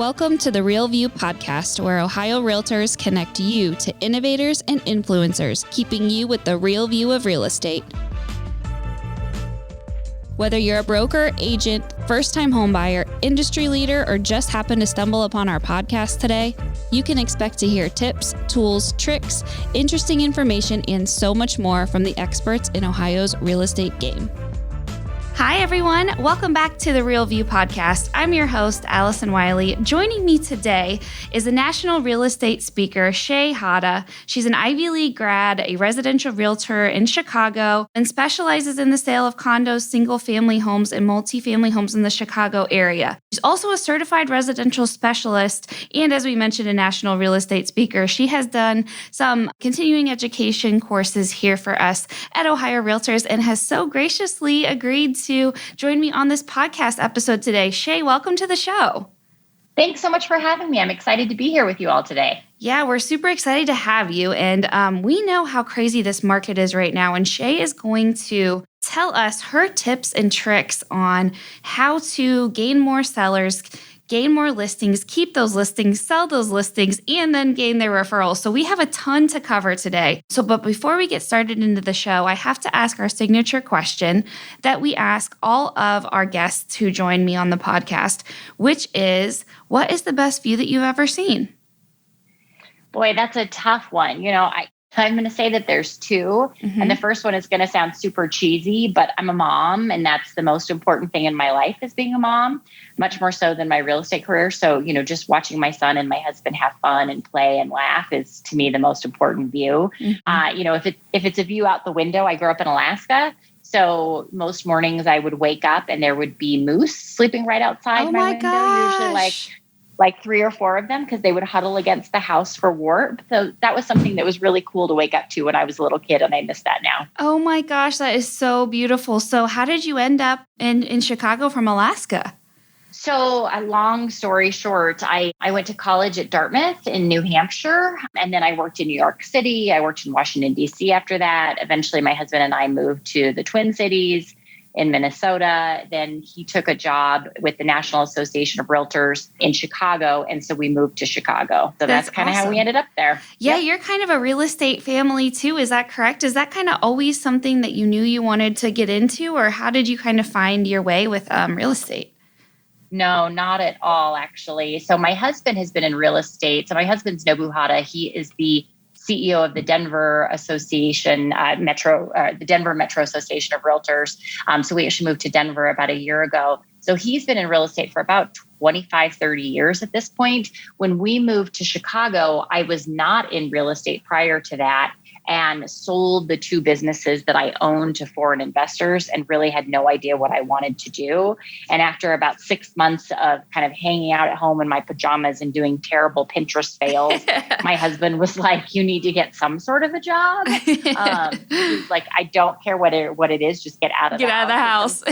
Welcome to the Real View podcast, where Ohio Realtors connect you to innovators and influencers, keeping you with the real view of real estate. Whether you're a broker, agent, first-time homebuyer, industry leader, or just happen to stumble upon our podcast today, you can expect to hear tips, tools, tricks, interesting information, and so much more from the experts in Ohio's real estate game. Hi, everyone. Welcome back to the Real View podcast. I'm your host, Allison Wiley. Joining me today is a national real estate speaker, Shay. She's an Ivy League grad, a residential realtor in Chicago, and specializes in the sale of condos, single-family homes, and multifamily homes in the Chicago area. She's also a certified residential specialist, and as we mentioned, a national real estate speaker. She has done some continuing education courses here for us at Ohio Realtors and has so graciously agreed to join me on this podcast episode today. Shay, welcome to the show. Thanks so much for having me. I'm excited to be here with you all today. Yeah, we're super excited to have you. And we know how crazy this market is right now. And Shay is going to tell us her tips and tricks on how to gain more sellers, gain more listings, keep those listings, sell those listings, and then gain their referrals. So we have a ton to cover today. But before we get started into the show, I have to ask our signature question that we ask all of our guests who join me on the podcast, which is, what is the best view that you've ever seen? Boy, that's a tough one. I'm going to say that there's two. Mm-hmm. And the first one is going to sound super cheesy, but I'm a mom, and that's the most important thing in my life is being a mom, much more so than my real estate career. So, just watching my son and my husband have fun and play and laugh is, to me, the most important view. Mm-hmm. If it's a view out the window, I grew up in Alaska. So most mornings I would wake up and there would be moose sleeping right outside my window, usually like 3 or 4 of them, because they would huddle against the house for warmth. So that was something that was really cool to wake up to when I was a little kid, and I miss that now. Oh my gosh, that is so beautiful. So how did you end up in Chicago from Alaska? So a long story short, I went to college at Dartmouth in New Hampshire, and then I worked in New York City. I worked in Washington, D.C. after that. Eventually, my husband and I moved to the Twin Cities in Minnesota. Then he took a job with the National Association of Realtors in Chicago. And so we moved to Chicago. So that's kind of awesome. How we ended up there. Yeah, yep. You're kind of a real estate family too. Is that correct? Is that kind of always something that you knew you wanted to get into, or how did you kind of find your way with real estate? No, not at all, actually. So my husband has been in real estate. So my husband's Nobu Hata. He is the CEO of the Denver Association, the Denver Metro Association of Realtors. So we actually moved to Denver about a year ago. So he's been in real estate for about 25, 30 years at this point. When we moved to Chicago, I was not in real estate prior to that and sold the 2 businesses that I owned to foreign investors and really had no idea what I wanted to do. And after about 6 months of kind of hanging out at home in my pajamas and doing terrible Pinterest fails, my husband was like, you need to get some sort of a job. He's like, I don't care what it is, just get out of the house.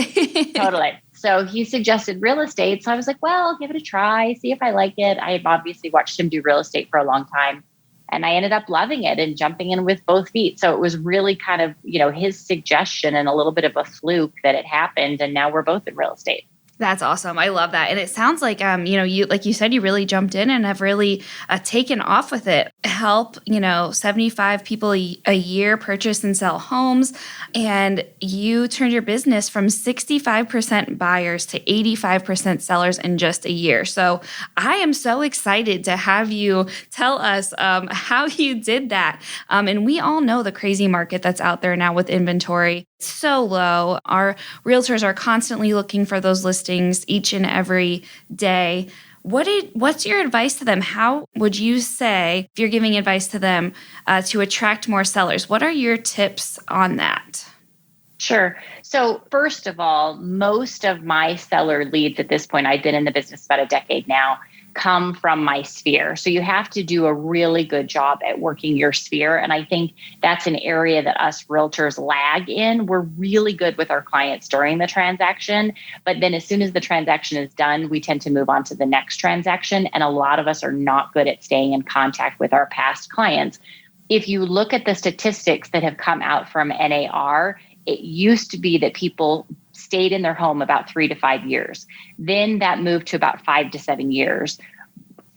Totally. So he suggested real estate. So I was like, well, I'll give it a try, see if I like it. I have obviously watched him do real estate for a long time. And I ended up loving it and jumping in with both feet. So it was really kind of, his suggestion and a little bit of a fluke that it happened. And now we're both in real estate. That's awesome. I love that. And it sounds like, you, like you said, you really jumped in and have really taken off with it. Help, 75 people a year purchase and sell homes. And you turned your business from 65% buyers to 85% sellers in just a year. So I am so excited to have you tell us how you did that. And we all know the crazy market that's out there now with inventory. So low. Our realtors are constantly looking for those listings each and every day. What's your advice to them? How would you say, if you're giving advice to them to attract more sellers, what are your tips on that? Sure. So first of all, most of my seller leads at this point, I've been in the business about a decade now, come from my sphere. So you have to do a really good job at working your sphere. And I think that's an area that us realtors lag in. We're really good with our clients during the transaction, but then as soon as the transaction is done, we tend to move on to the next transaction. And a lot of us are not good at staying in contact with our past clients. If you look at the statistics that have come out from NAR, it used to be that people stayed in their home about 3 to 5 years. Then that moved to about 5 to 7 years.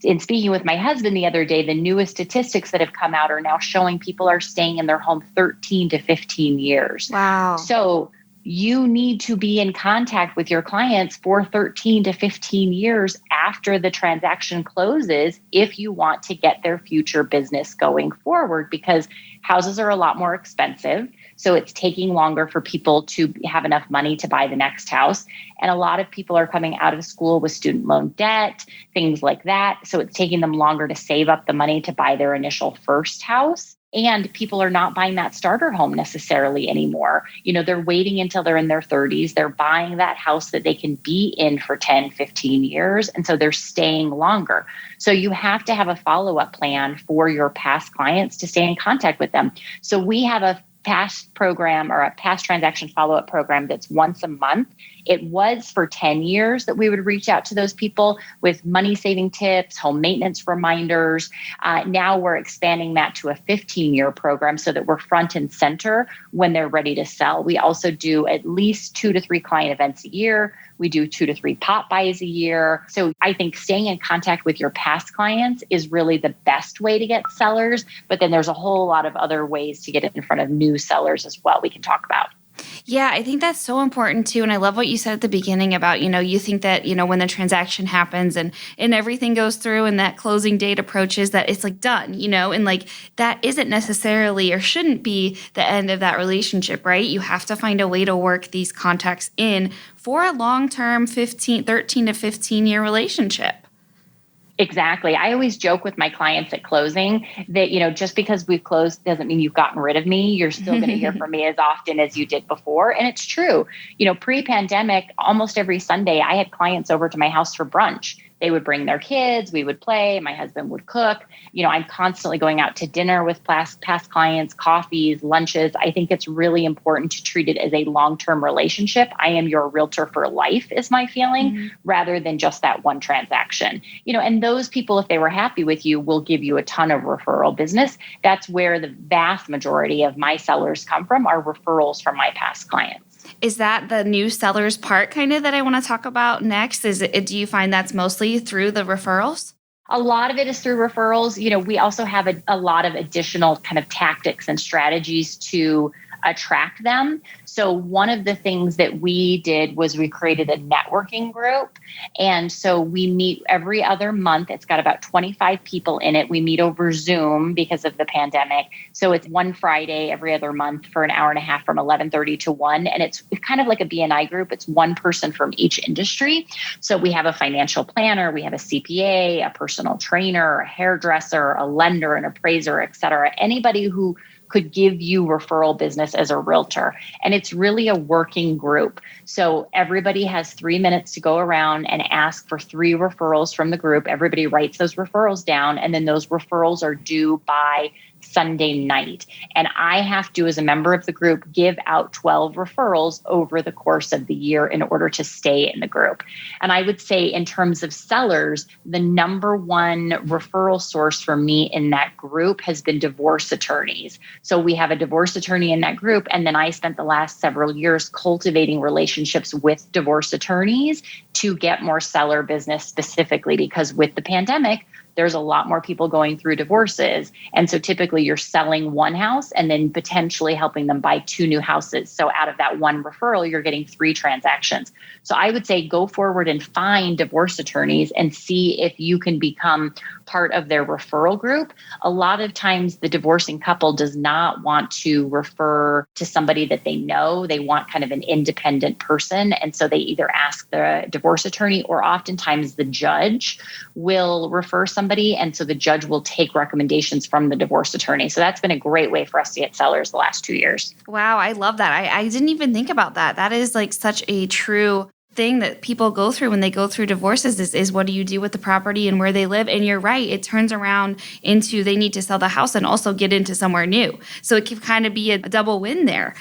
in speaking with my husband the other day, the newest statistics that have come out are now showing people are staying in their home 13 to 15 years. Wow. So you need to be in contact with your clients for 13 to 15 years after the transaction closes if you want to get their future business going forward, because houses are a lot more expensive. So it's taking longer for people to have enough money to buy the next house. And a lot of people are coming out of school with student loan debt, things like that. So it's taking them longer to save up the money to buy their initial first house. And people are not buying that starter home necessarily anymore. They're waiting until they're in their 30s. They're buying that house that they can be in for 10, 15 years. And so they're staying longer. So you have to have a follow-up plan for your past clients to stay in contact with them. So we have a past program or a past transaction follow-up program that's once a month. It was for 10 years that we would reach out to those people with money saving tips, home maintenance reminders. Now we're expanding that to a 15-year program so that we're front and center when they're ready to sell. We also do at least 2 to 3 client events a year. We do 2 to 3 pop buys a year. So I think staying in contact with your past clients is really the best way to get sellers. But then there's a whole lot of other ways to get in front of new sellers as well we can talk about. Yeah, I think that's so important too. And I love what you said at the beginning about, you think that, when the transaction happens and everything goes through and that closing date approaches that it's like done, and like that isn't necessarily or shouldn't be the end of that relationship, right? You have to find a way to work these contacts in for a long-term 13 to 15 year relationship. Exactly. I always joke with my clients at closing that, just because we've closed doesn't mean you've gotten rid of me. You're still going to hear from me as often as you did before. And it's true. Pre-pandemic, almost every Sunday, I had clients over to my house for brunch. They would bring their kids, we would play, my husband would cook. I'm constantly going out to dinner with past clients, coffees, lunches. I think it's really important to treat it as a long-term relationship. I am your realtor for life is my feeling, rather than just that one transaction. And those people, if they were happy with you, will give you a ton of referral business. That's where the vast majority of my sellers come from, are referrals from my past clients. Is that the new sellers part kind of that I want to talk about next? Do you find that's mostly through the referrals? A lot of it is through referrals. We also have a lot of additional kind of tactics and strategies to attract them. So one of the things that we did was we created a networking group. And so we meet every other month. It's got about 25 people in it. We meet over Zoom because of the pandemic. So it's one Friday every other month for an hour and a half from 11:30 to 1. And it's kind of like a BNI group. It's one person from each industry. So we have a financial planner, we have a CPA, a personal trainer, a hairdresser, a lender, an appraiser, et cetera. Anybody who could give you referral business as a realtor. And it's really a working group. So everybody has 3 minutes to go around and ask for 3 referrals from the group. Everybody writes those referrals down, and then those referrals are due by Sunday night. And I have to, as a member of the group, give out 12 referrals over the course of the year in order to stay in the group. And I would say in terms of sellers, the number one referral source for me in that group has been divorce attorneys. So we have a divorce attorney in that group. And then I spent the last several years cultivating relationships with divorce attorneys to get more seller business, specifically because with the pandemic, there's a lot more people going through divorces. And so typically you're selling one house and then potentially helping them buy 2 new houses. So out of that one referral, you're getting 3 transactions. So I would say go forward and find divorce attorneys and see if you can become part of their referral group. A lot of times the divorcing couple does not want to refer to somebody that they know. They want kind of an independent person. And so they either ask the divorce attorney, or oftentimes the judge will refer somebody. And so the judge will take recommendations from the divorce attorney. So that's been a great way for us to get sellers the last 2 years. Wow, I love that. I didn't even think about that. That is like such a true thing that people go through when they go through divorces is what do you do with the property and where they live? And you're right, it turns around into they need to sell the house and also get into somewhere new. So it can kind of be a double win there.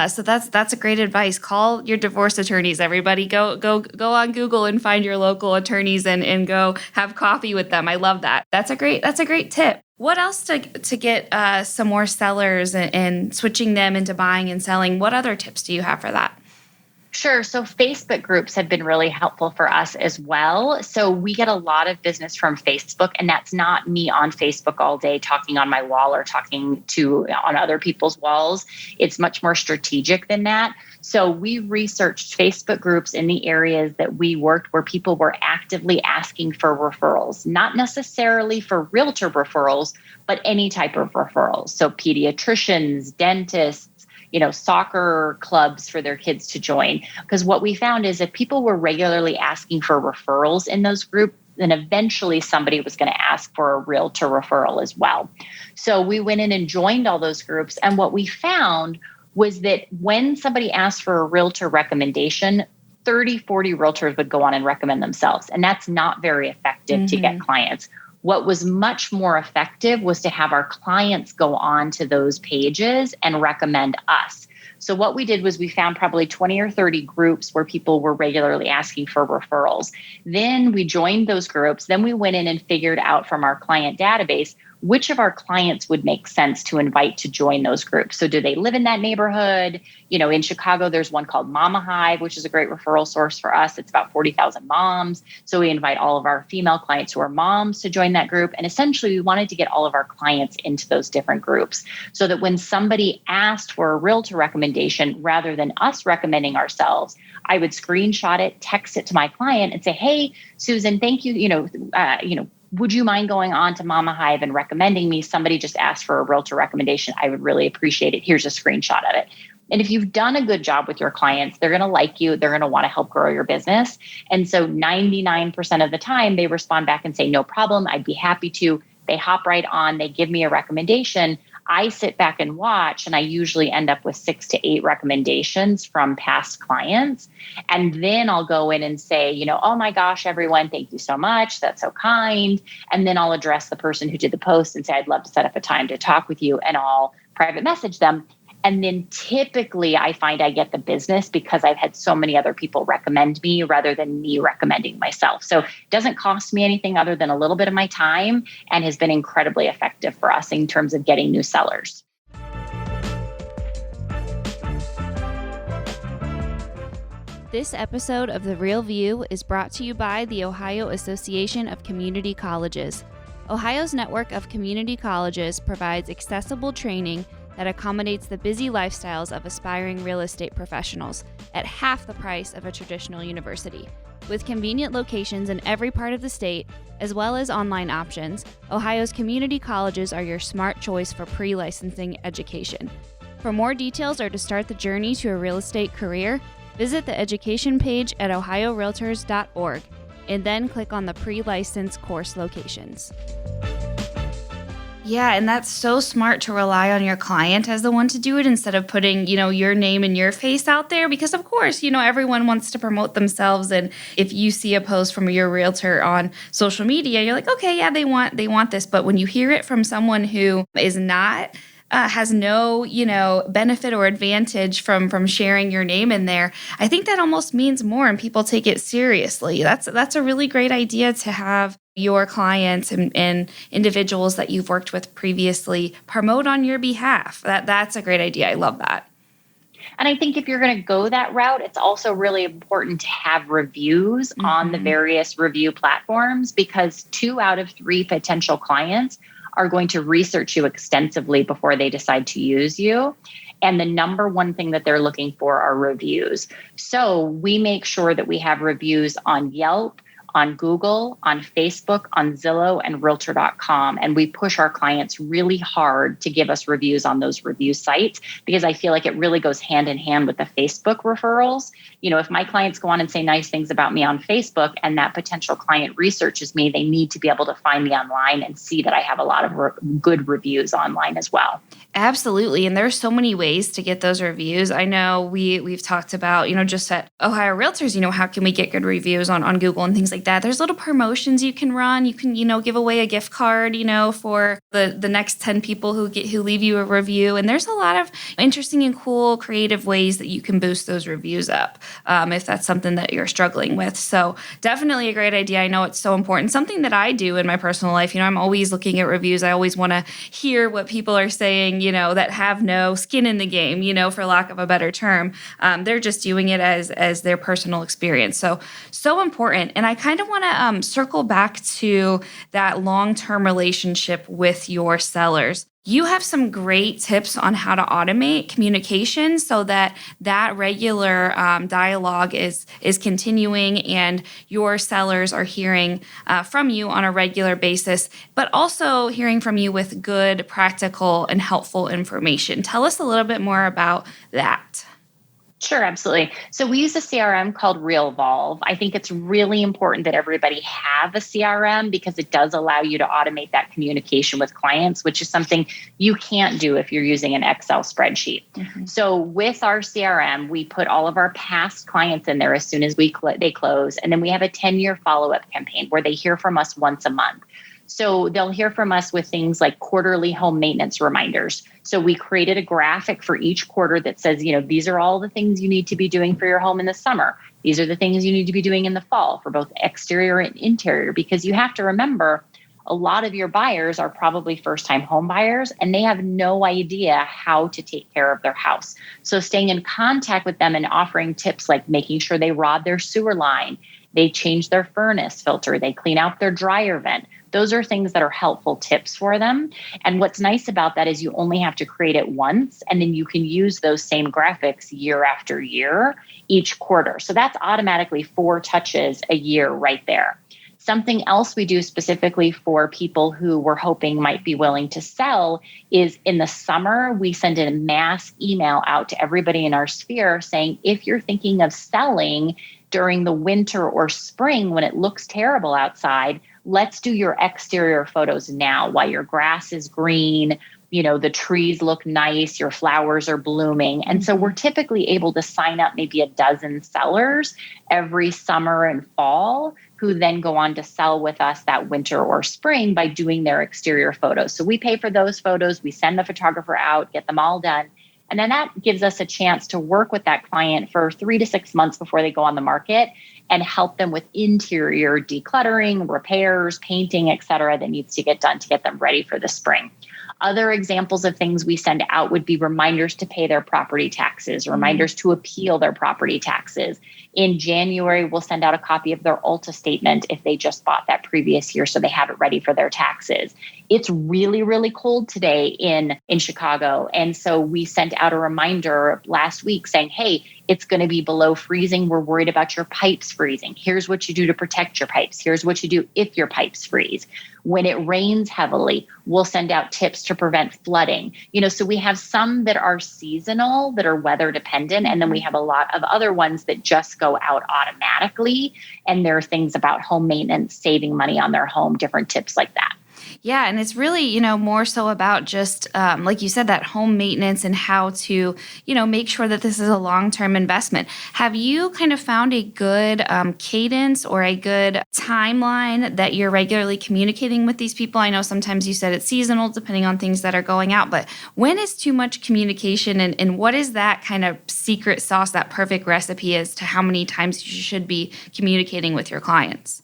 So that's a great advice. Call your divorce attorneys, everybody. Go on Google and find your local attorneys and go have coffee with them. I love that. That's a great tip. What else to get some more sellers and switching them into buying and selling? What other tips do you have for that? Sure. So Facebook groups have been really helpful for us as well. So we get a lot of business from Facebook, and that's not me on Facebook all day talking on my wall or talking to on other people's walls. It's much more strategic than that. So we researched Facebook groups in the areas that we worked where people were actively asking for referrals, not necessarily for realtor referrals, but any type of referrals. So pediatricians, dentists, soccer clubs for their kids to join. Because what we found is if people were regularly asking for referrals in those groups, then eventually somebody was going to ask for a realtor referral as well. So we went in and joined all those groups. And what we found was that when somebody asked for a realtor recommendation, 30, 40 realtors would go on and recommend themselves. And that's not very effective to get clients. What was much more effective was to have our clients go on to those pages and recommend us. So what we did was we found probably 20 or 30 groups where people were regularly asking for referrals. Then we joined those groups. Then we went in and figured out from our client database which of our clients would make sense to invite to join those groups. So do they live in that neighborhood? In Chicago, there's one called Mama Hive, which is a great referral source for us. It's about 40,000 moms. So we invite all of our female clients who are moms to join that group. And essentially, we wanted to get all of our clients into those different groups so that when somebody asked for a realtor recommendation, rather than us recommending ourselves, I would screenshot it, text it to my client and say, hey, Susan, thank you. Would you mind going on to Mama Hive and recommending me? Somebody just asked for a realtor recommendation. I would really appreciate it. Here's a screenshot of it. And if you've done a good job with your clients, they're going to like you. They're going to want to help grow your business. And so 99% of the time, they respond back and say, no problem. I'd be happy to. They hop right on. They give me a recommendation. I sit back and watch, and I usually end up with 6 to 8 recommendations from past clients. And then I'll go in and say, oh my gosh, everyone, thank you so much. That's so kind. And then I'll address the person who did the post and say, I'd love to set up a time to talk with you, and I'll private message them. And then typically I find I get the business because I've had so many other people recommend me rather than me recommending myself. So it doesn't cost me anything other than a little bit of my time and has been incredibly effective for us in terms of getting new sellers. This episode of The Real View is brought to you by the Ohio Association of Community Colleges. Ohio's network of community colleges provides accessible training that accommodates the busy lifestyles of aspiring real estate professionals at half the price of a traditional university. With convenient locations in every part of the state, as well as online options, Ohio's community colleges are your smart choice for pre-licensing education. For more details or to start the journey to a real estate career, visit the education page at ohiorealtors.org and then click on the pre-license course locations. Yeah, and that's so smart to rely on your client as the one to do it instead of putting, your name and your face out there because, of course, everyone wants to promote themselves. And if you see a post from your realtor on social media, you're like, okay, yeah, they want this. But when you hear it from someone who is not has no, benefit or advantage from sharing your name in there, I think that almost means more and people take it seriously. That's a really great idea to have your clients and individuals that you've worked with previously promote on your behalf. That's a great idea. I love that. And I think if you're going to go that route, it's also really important to have reviews on the various review platforms because 2 out of 3 potential clients are going to research you extensively before they decide to use you. And the number one thing that they're looking for are reviews. So we make sure that we have reviews on Yelp, on Google, on Facebook, on Zillow, and Realtor.com. And we push our clients really hard to give us reviews on those review sites because I feel like it really goes hand in hand with the Facebook referrals. If my clients go on and say nice things about me on Facebook and that potential client researches me, they need to be able to find me online and see that I have a lot of good reviews online as well. Absolutely. And there's so many ways to get those reviews. I know we've talked about, just at Ohio Realtors, how can we get good reviews on Google and things like that. There's little promotions you can run. You can, give away a gift card, for the next 10 people who leave you a review. And there's a lot of interesting and cool creative ways that you can boost those reviews up if that's something that you're struggling with. So definitely a great idea. I know it's so important. Something that I do in my personal life, I'm always looking at reviews. I always want to hear what people are saying, selling, that have no skin in the game, for lack of a better term. They're just doing it as their personal experience. So important. And I kind of want to circle back to that long-term relationship with your sellers. You have some great tips on how to automate communication so that regular dialogue is continuing and your sellers are hearing from you on a regular basis, but also hearing from you with good, practical, and helpful information. Tell us a little bit more about that. Sure, absolutely. So we use a CRM called RealVolve. I think it's really important that everybody have a CRM because it does allow you to automate that communication with clients, which is something you can't do if you're using an Excel spreadsheet. Mm-hmm. So with our CRM, we put all of our past clients in there as soon as they close. And then we have a 10-year follow-up campaign where they hear from us once a month. So they'll hear from us with things like quarterly home maintenance reminders. So we created a graphic for each quarter that says, these are all the things you need to be doing for your home in the summer. These are the things you need to be doing in the fall for both exterior and interior, because you have to remember a lot of your buyers are probably first-time home buyers and they have no idea how to take care of their house. So staying in contact with them and offering tips like making sure they rod their sewer line, they change their furnace filter, they clean out their dryer vent. Those are things that are helpful tips for them. And what's nice about that is you only have to create it once, and then you can use those same graphics year after year, each quarter. So that's automatically 4 touches a year right there. Something else we do specifically for people who we're hoping might be willing to sell is in the summer, we send a mass email out to everybody in our sphere saying, if you're thinking of selling during the winter or spring when it looks terrible outside, let's do your exterior photos now while your grass is green, the trees look nice, your flowers are blooming. And so we're typically able to sign up maybe a dozen sellers every summer and fall who then go on to sell with us that winter or spring by doing their exterior photos. So we pay for those photos, we send the photographer out, get them all done. And then that gives us a chance to work with that client for 3 to 6 months before they go on the market and help them with interior decluttering, repairs, painting, et cetera, that needs to get done to get them ready for the spring. Other examples of things we send out would be reminders to pay their property taxes, reminders to appeal their property taxes. In January, we'll send out a copy of their Ulta statement if they just bought that previous year so they have it ready for their taxes. It's really, really cold today in Chicago. And so we sent out a reminder last week saying, hey, it's going to be below freezing. We're worried about your pipes freezing. Here's what you do to protect your pipes. Here's what you do if your pipes freeze. When it rains heavily, we'll send out tips to prevent flooding. So we have some that are seasonal, that are weather dependent, and then we have a lot of other ones that just go out automatically. And there are things about home maintenance, saving money on their home, different tips like that. Yeah. And it's really, more so about just, like you said, that home maintenance and how to, make sure that this is a long-term investment. Have you kind of found a good cadence or a good timeline that you're regularly communicating with these people? I know sometimes you said it's seasonal depending on things that are going out, but when is too much communication and what is that kind of secret sauce, that perfect recipe as to how many times you should be communicating with your clients?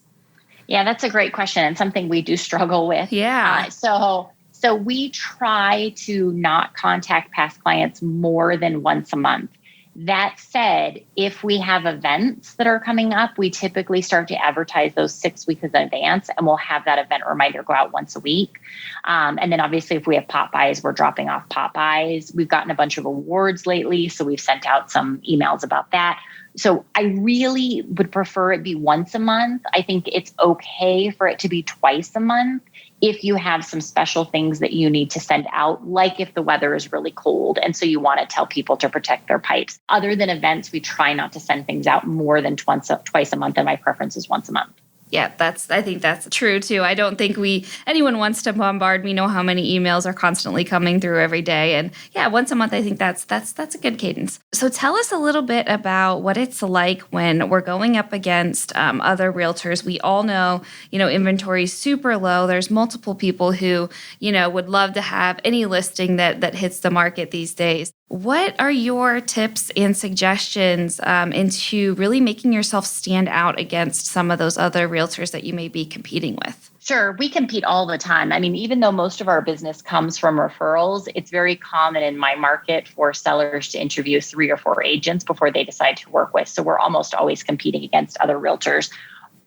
Yeah, that's a great question and something we do struggle with. Yeah. So we try to not contact past clients more than once a month. That said, if we have events that are coming up, we typically start to advertise those 6 weeks in advance, and we'll have that event reminder go out once a week. And then obviously if we have pop buys, we're dropping off pop buys. We've gotten a bunch of awards lately, so we've sent out some emails about that. So I really would prefer it be once a month. I think it's okay for it to be twice a month if you have some special things that you need to send out, like if the weather is really cold and so you want to tell people to protect their pipes. Other than events, we try not to send things out more than twice a month, and my preference is once a month. Yeah, I think that's true too. I don't think anyone wants to bombard me. Know how many emails are constantly coming through every day. And yeah, once a month, I think that's a good cadence. So tell us a little bit about what it's like when we're going up against other realtors. We all know, inventory is super low. There's multiple people who, would love to have any listing that hits the market these days. What are your tips and suggestions into really making yourself stand out against some of those other realtors that you may be competing with? Sure, we compete all the time. I mean, even though most of our business comes from referrals, it's very common in my market for sellers to interview 3 or 4 agents before they decide to work with. So we're almost always competing against other realtors.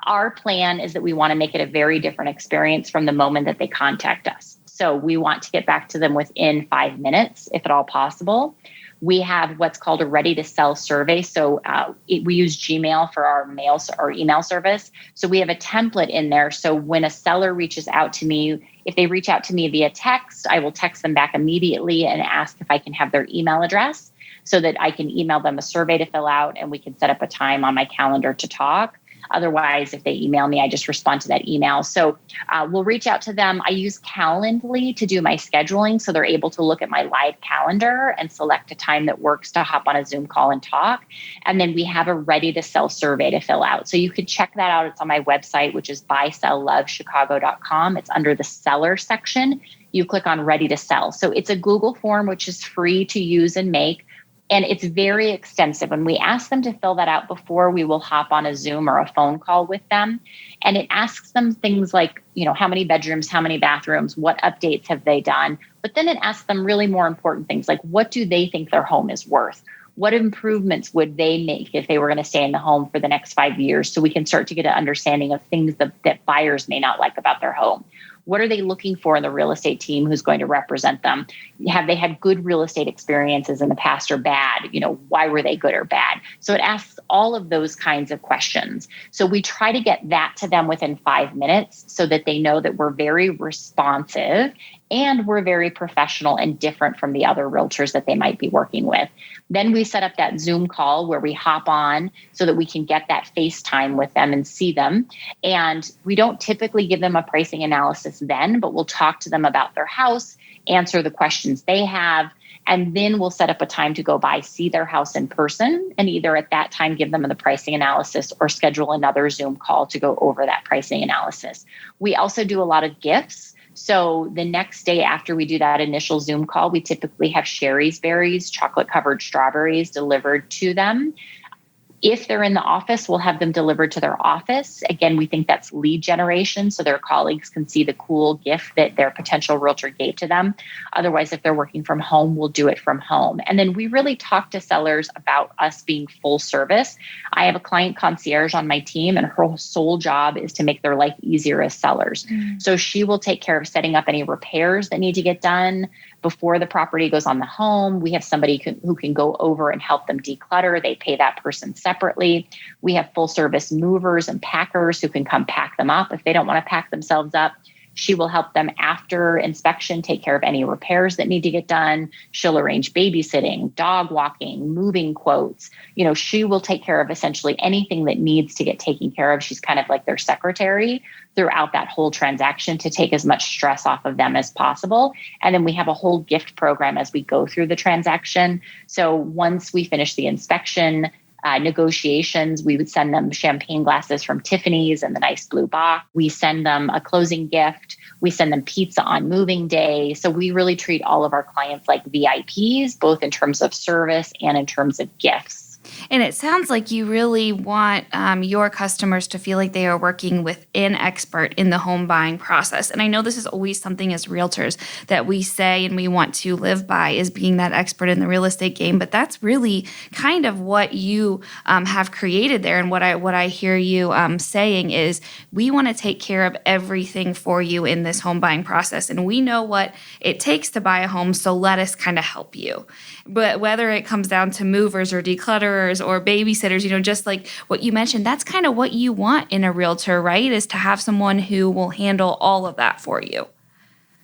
Our plan is that we want to make it a very different experience from the moment that they contact us. So we want to get back to them within 5 minutes, if at all possible. We have what's called a ready to sell survey. So we use Gmail for our email service. So we have a template in there. So when a seller reaches out to me, if they reach out to me via text, I will text them back immediately and ask if I can have their email address so that I can email them a survey to fill out and we can set up a time on my calendar to talk. Otherwise, if they email me, I just respond to that email. So we'll reach out to them. I use Calendly to do my scheduling. So they're able to look at my live calendar and select a time that works to hop on a Zoom call and talk. And then we have a ready to sell survey to fill out. So you could check that out. It's on my website, which is buyselllovechicago.com. It's under the seller section. You click on ready to sell. So it's a Google form, which is free to use and make. And it's very extensive. When we ask them to fill that out before, we will hop on a Zoom or a phone call with them. And it asks them things like, how many bedrooms, how many bathrooms, what updates have they done? But then it asks them really more important things like, what do they think their home is worth? What improvements would they make if they were going to stay in the home for the next 5 years? So we can start to get an understanding of things that buyers may not like about their home. What are they looking for in the real estate team who's going to represent them? Have they had good real estate experiences in the past or bad? Why were they good or bad? So it asks all of those kinds of questions. So we try to get that to them within 5 minutes so that they know that we're very responsive and we're very professional and different from the other realtors that they might be working with. Then we set up that Zoom call where we hop on so that we can get that FaceTime with them and see them. And we don't typically give them a pricing analysis then, but we'll talk to them about their house, answer the questions they have, and then we'll set up a time to go by, see their house in person, and either at that time give them the pricing analysis or schedule another Zoom call to go over that pricing analysis. We also do a lot of gifts. So the next day after we do that initial Zoom call, we typically have Sherry's berries, chocolate-covered strawberries delivered to them. If they're in the office, we'll have them delivered to their office. Again, we think that's lead generation, so their colleagues can see the cool gift that their potential realtor gave to them. Otherwise, if they're working from home, we'll do it from home. And then we really talk to sellers about us being full service. I have a client concierge on my team, and her sole job is to make their life easier as sellers. So she will take care of setting up any repairs that need to get done before the property goes on the home. We have somebody who can go over and help them declutter. They pay that person separately. We have full service movers and packers who can come pack them up if they don't want to pack themselves up. She will help them after inspection, take care of any repairs that need to get done. She'll arrange babysitting, dog walking, moving quotes. She will take care of essentially anything that needs to get taken care of. She's kind of like their secretary throughout that whole transaction to take as much stress off of them as possible. And then we have a whole gift program as we go through the transaction. So once we finish the inspection, negotiations, we would send them champagne glasses from Tiffany's and the nice blue box. We send them a closing gift. We send them pizza on moving day. So we really treat all of our clients like VIPs, both in terms of service and in terms of gifts. And it sounds like you really want your customers to feel like they are working with an expert in the home buying process. And I know this is always something as realtors that we say and we want to live by is being that expert in the real estate game. But that's really kind of what you have created there. And what I hear you saying is we want to take care of everything for you in this home buying process. And we know what it takes to buy a home. So let us kind of help you. But whether it comes down to movers or declutterers or babysitters, just like what you mentioned, that's kind of what you want in a realtor, right? Is to have someone who will handle all of that for you.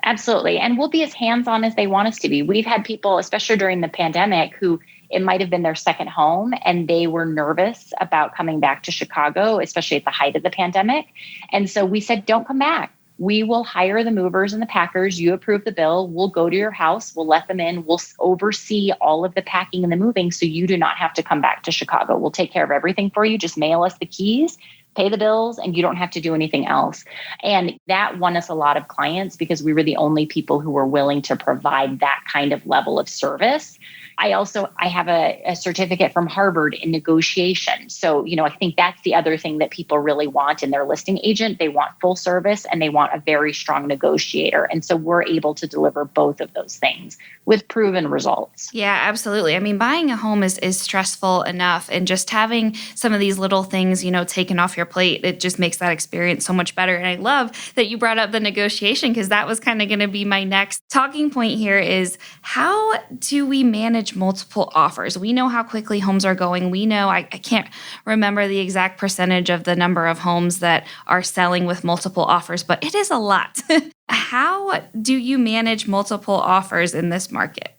Absolutely. And we'll be as hands-on as they want us to be. We've had people, especially during the pandemic, who it might have been their second home and they were nervous about coming back to Chicago, especially at the height of the pandemic. And so we said, don't come back. We will hire the movers and the packers. You approve the bill. We'll go to your house. We'll let them in. We'll oversee all of the packing and the moving so you do not have to come back to Chicago. We'll take care of everything for you. Just mail us the keys. pay the bills, and you don't have to do anything else. And that won us a lot of clients because we were the only people who were willing to provide that kind of level of service. I have a certificate from Harvard in negotiation. So, I think that's the other thing that people really want in their listing agent. They want full service and they want a very strong negotiator. And so we're able to deliver both of those things with proven results. Yeah, absolutely. I mean, buying a home is stressful enough, and just having some of these little things, taken off your plate, it just makes that experience so much better. And I love that you brought up the negotiation, because that was kind of going to be my next talking point here is, how do we manage multiple offers? We know how quickly homes are going. We know, I can't remember the exact percentage of the number of homes that are selling with multiple offers, but it is a lot. How do you manage multiple offers in this market?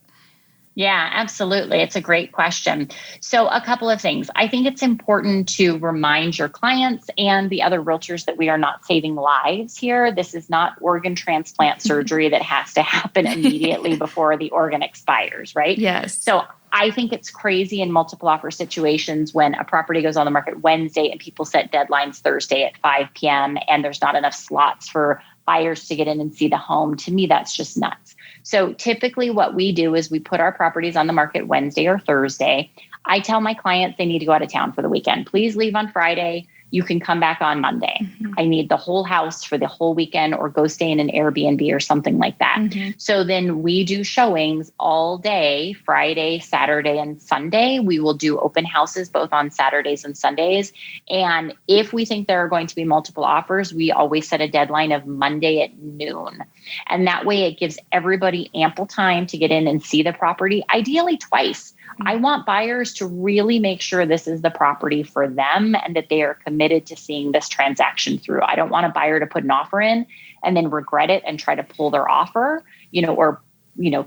Yeah, absolutely. It's a great question. So a couple of things. I think it's important to remind your clients and the other realtors that we are not saving lives here. This is not organ transplant surgery that has to happen immediately before the organ expires, right? Yes. So I think it's crazy in multiple offer situations when a property goes on the market Wednesday and people set deadlines Thursday at 5 p.m. and there's not enough slots for buyers to get in and see the home. To me, that's just nuts. So typically what we do is we put our properties on the market Wednesday or Thursday. I tell my clients they need to go out of town for the weekend. Please leave on Friday. You can come back on Monday. Mm-hmm. I need the whole house for the whole weekend, or go stay in an Airbnb or something like that. Mm-hmm. So then we do showings all day, Friday, Saturday, and Sunday. We will do open houses both on Saturdays and Sundays. And if we think there are going to be multiple offers, we always set a deadline of Monday at noon. And that way it gives everybody ample time to get in and see the property, ideally twice. I want buyers to really make sure this is the property for them and that they are committed to seeing this transaction through. I don't want a buyer to put an offer in and then regret it and try to pull their offer, or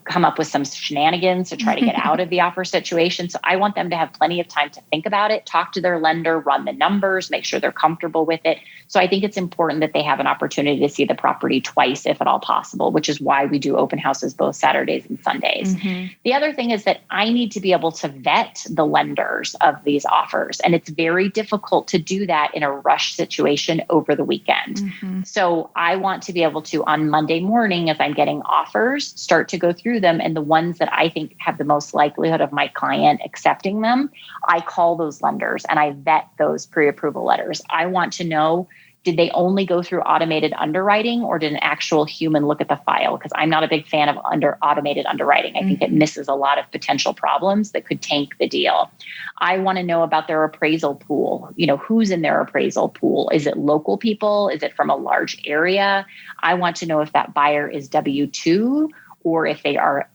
come up with some shenanigans to try to get out of the offer situation. So I want them to have plenty of time to think about it, talk to their lender, run the numbers, make sure they're comfortable with it. So I think it's important that they have an opportunity to see the property twice, if at all possible, which is why we do open houses both Saturdays and Sundays. Mm-hmm. The other thing is that I need to be able to vet the lenders of these offers. And it's very difficult to do that in a rush situation over the weekend. Mm-hmm. So I want to be able to, on Monday morning, as I'm getting offers, start to go through them, and the ones that I think have the most likelihood of my client accepting them, I call those lenders and I vet those pre-approval letters. I want to know, did they only go through automated underwriting, or did an actual human look at the file? Because I'm not a big fan of automated underwriting. I think it misses a lot of potential problems that could tank the deal. I want to know about their appraisal pool. Who's in their appraisal pool? Is it local people? Is it from a large area? I want to know if that buyer is W-2 or if they are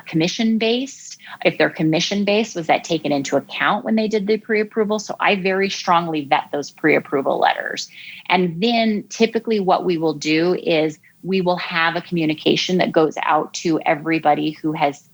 commission-based. If they're commission-based, was that taken into account when they did the pre-approval? So I very strongly vet those pre-approval letters. And then typically what we will do is we will have a communication that goes out to everybody who has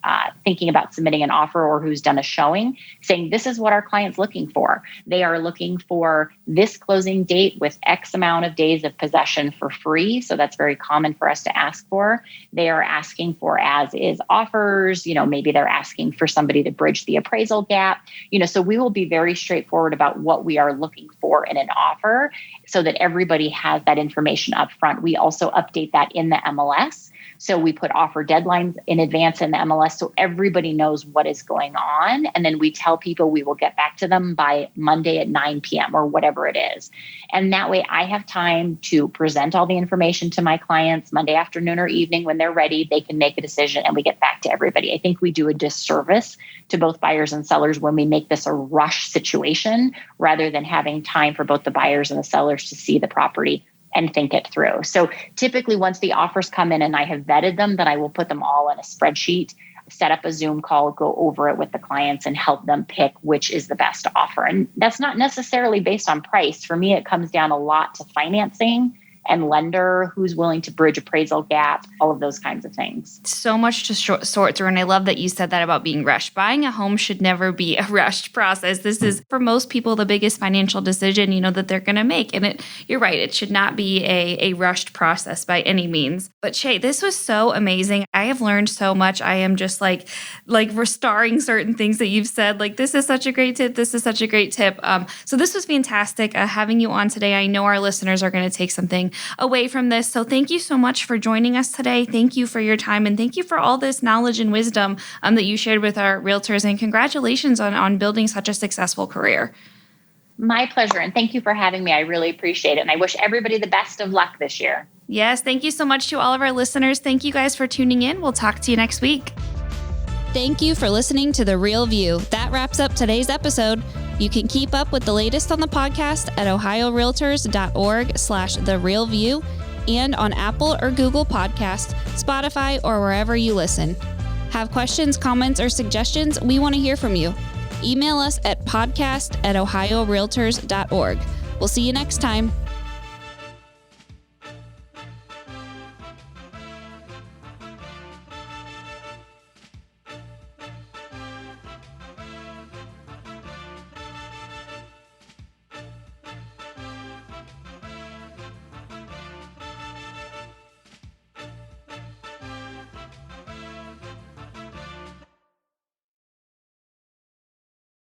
thinking about submitting an offer or who's done a showing, saying this is what our client's looking for. They are looking for this closing date with X amount of days of possession for free. So that's very common for us to ask for. They are asking for as is offers. Maybe they're asking for somebody to bridge the appraisal gap. So we will be very straightforward about what we are looking for in an offer so that everybody has that information up front. We also update that in the MLS. So we put offer deadlines in advance in the MLS so everybody knows what is going on. And then we tell people we will get back to them by Monday at 9 p.m. or whatever it is. And that way I have time to present all the information to my clients Monday afternoon or evening when they're ready. They can make a decision and we get back to everybody. I think we do a disservice to both buyers and sellers when we make this a rush situation rather than having time for both the buyers and the sellers to see the property and think it through. So typically once the offers come in and I have vetted them, then I will put them all in a spreadsheet, set up a Zoom call, go over it with the clients and help them pick which is the best offer. And that's not necessarily based on price. For me, it comes down a lot to financing and lender, who's willing to bridge appraisal gap, all of those kinds of things. So much to sort through. And I love that you said that about being rushed. Buying a home should never be a rushed process. This is, for most people, the biggest financial decision, that they're going to make. And you're right. It should not be a rushed process by any means. But Shay, this was so amazing. I have learned so much. I am just like restoring certain things that you've said. Like, this is such a great tip. This is such a great tip. So this was fantastic having you on today. I know our listeners are going to take something away from this. So thank you so much for joining us today. Thank you for your time, and thank you for all this knowledge and wisdom that you shared with our realtors, and congratulations on building such a successful career. My pleasure, and thank you for having me. I really appreciate it, and I wish everybody the best of luck this year. Yes, thank you so much to all of our listeners. Thank you guys for tuning in. We'll talk to you next week. Thank you for listening to The Real View. That wraps up today's episode. You can keep up with the latest on the podcast at ohiorealtors.org/therealview and on Apple or Google Podcasts, Spotify, or wherever you listen. Have questions, comments, or suggestions? We want to hear from you. Email us at podcast@ohiorealtors.org. We'll see you next time.